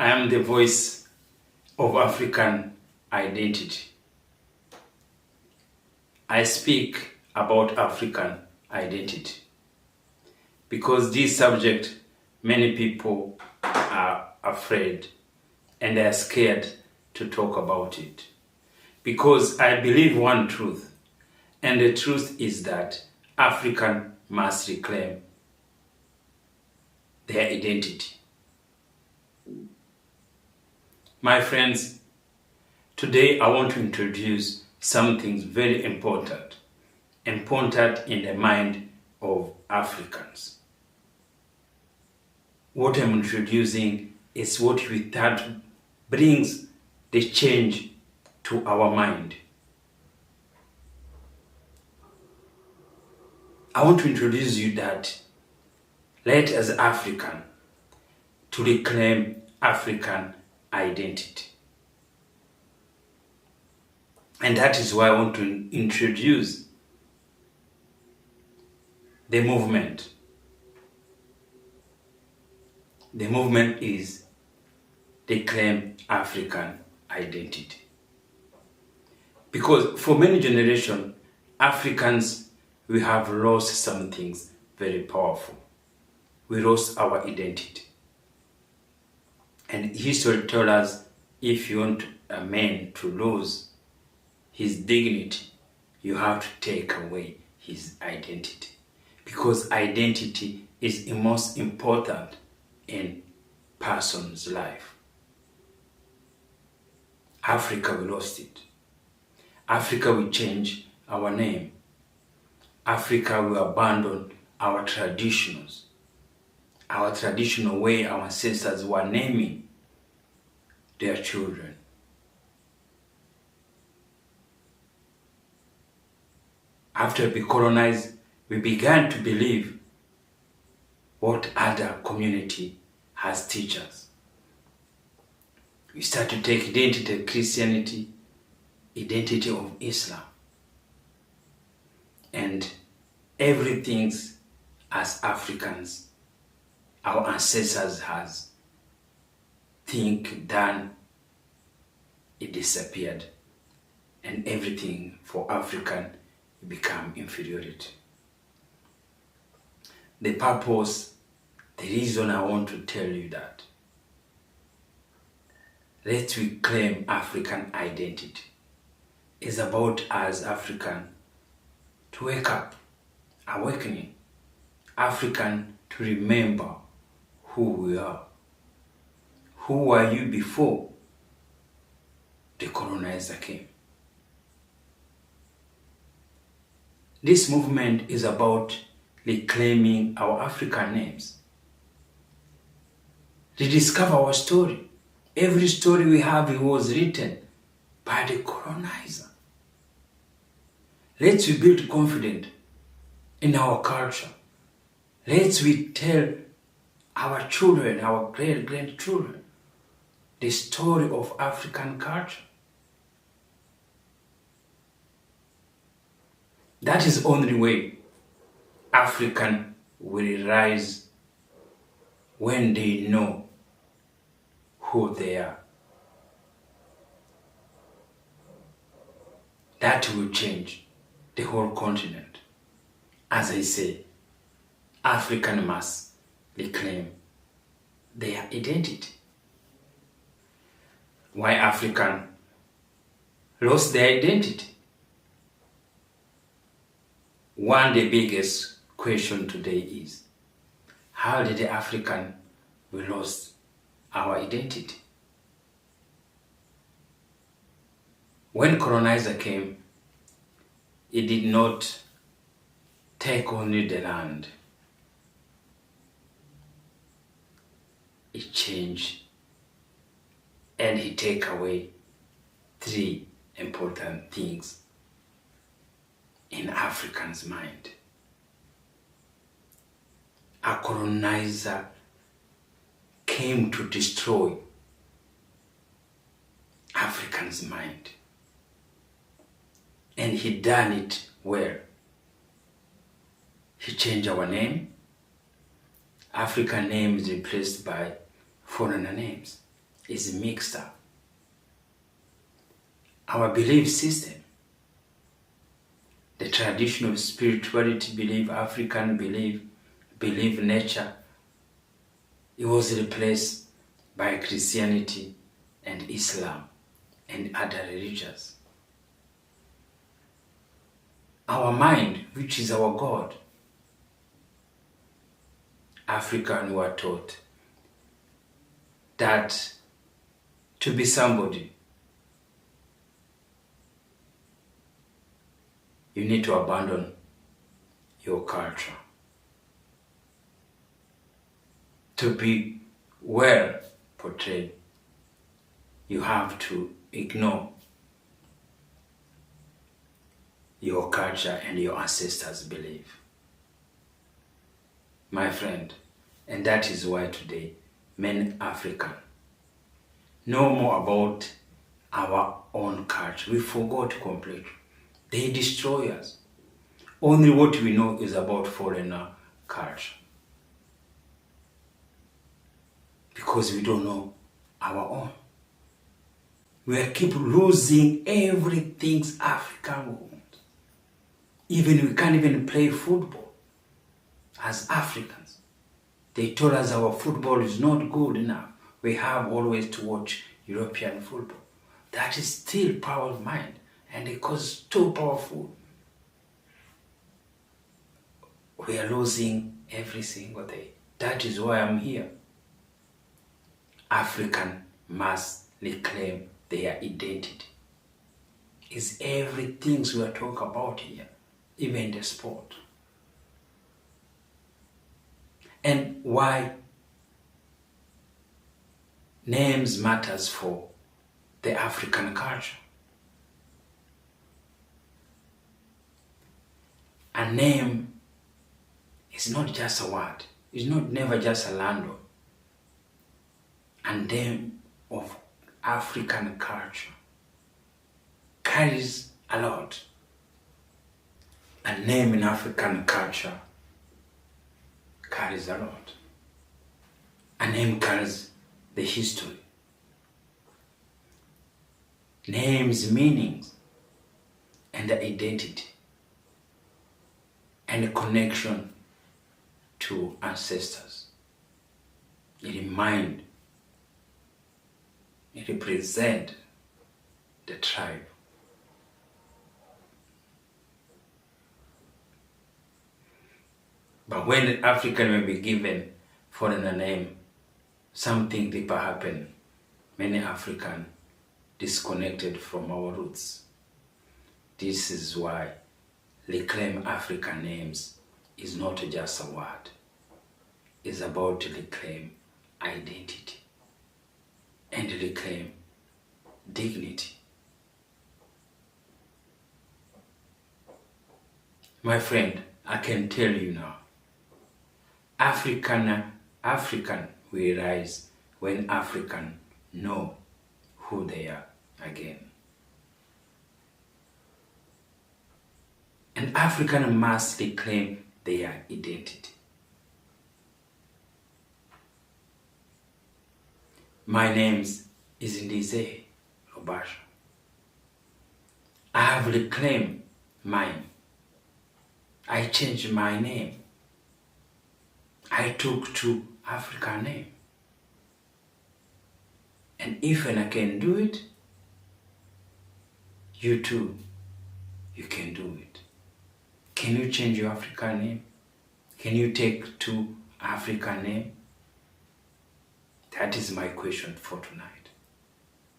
I am the voice of African identity. I speak about African identity because this subject, many people are afraid and they are scared to talk about it. Because I believe one truth, and the truth is that African must reclaim their identity. My friends, today I want to introduce something very important in the mind of Africans. What I'm introducing is what we thought brings the change to our mind. I want to introduce you that let us African to reclaim African identity. And that is why I want to introduce the movement. The movement is Reclaim African Identity. Because for many generations, Africans, we have lost some things very powerful. We lost our identity. And history tells us if you want a man to lose his dignity, you have to take away his identity. Because identity is the most important in person's life. Africa, we lost it. Africa, we change our name. Africa, we abandon our traditional way our ancestors were naming their children. After we colonized, we began to believe what other community has taught us. We start to take identity of Christianity, identity of Islam, and everything as Africans, our ancestors has done, it disappeared, and everything for African become inferiority. The purpose, the reason I want to tell you that, let's reclaim African identity. It's about us African to wake up, awakening, African to remember who we are. Who were you before the colonizer came? This movement is about reclaiming our African names. Rediscover our story. Every story we have, it was written by the colonizer. Let's build confidence in our culture. Let's tell our children, our great-grandchildren, the story of African culture. That is the only way African will rise when they know who they are. That will change the whole continent. As I say, African must reclaim their identity. Why African lost their identity? One of the biggest question today is, how did the African we lost our identity? When colonizer came, he did not take only the land. He changed and he take away three important things in African's mind. A colonizer came to destroy African's mind. And he done it well. He changed our name. African name is replaced by foreigner names. is mixed up. Our belief system, the traditional spirituality belief, African belief nature, it was replaced by Christianity and Islam and other religions. Our mind, which is our God, African were taught that to be somebody, you need to abandon your culture. To be well portrayed, you have to ignore your culture and your ancestors' belief. My friend, and that is why today many Africans know more about our own culture. We forgot completely. They destroy us. Only what we know is about foreigner culture. Because we don't know our own. We keep losing everything African want. Even we can't even play football as Africans. They told us our football is not good enough. We have always to watch European football. That is still power of mind, and because too powerful, we are losing every single day. That is why I'm here. African must reclaim their identity. It's everything we are talking about here, even the sport. And why names matters for the African culture. A name is not just a word. It's never just a landlord. A name of African culture carries a lot. A name in African culture carries a lot. A name carries the history. Names, meanings, and the identity, and the connection to ancestors. It represents the tribe. But when African will be given foreigner name, something deeper happen. Many African disconnected from our roots. This is why reclaim African names is not just a word. It's about to reclaim identity and reclaim dignity. My friend, I can tell you now, African will rise when African know who they are again. And African must reclaim their identity. My name is Ndize Robasha. I have reclaimed mine. I changed my name. I took to African name. And if I can do it, you too, you can do it. Can you change your African name? Can you take to African name? That is my question for tonight.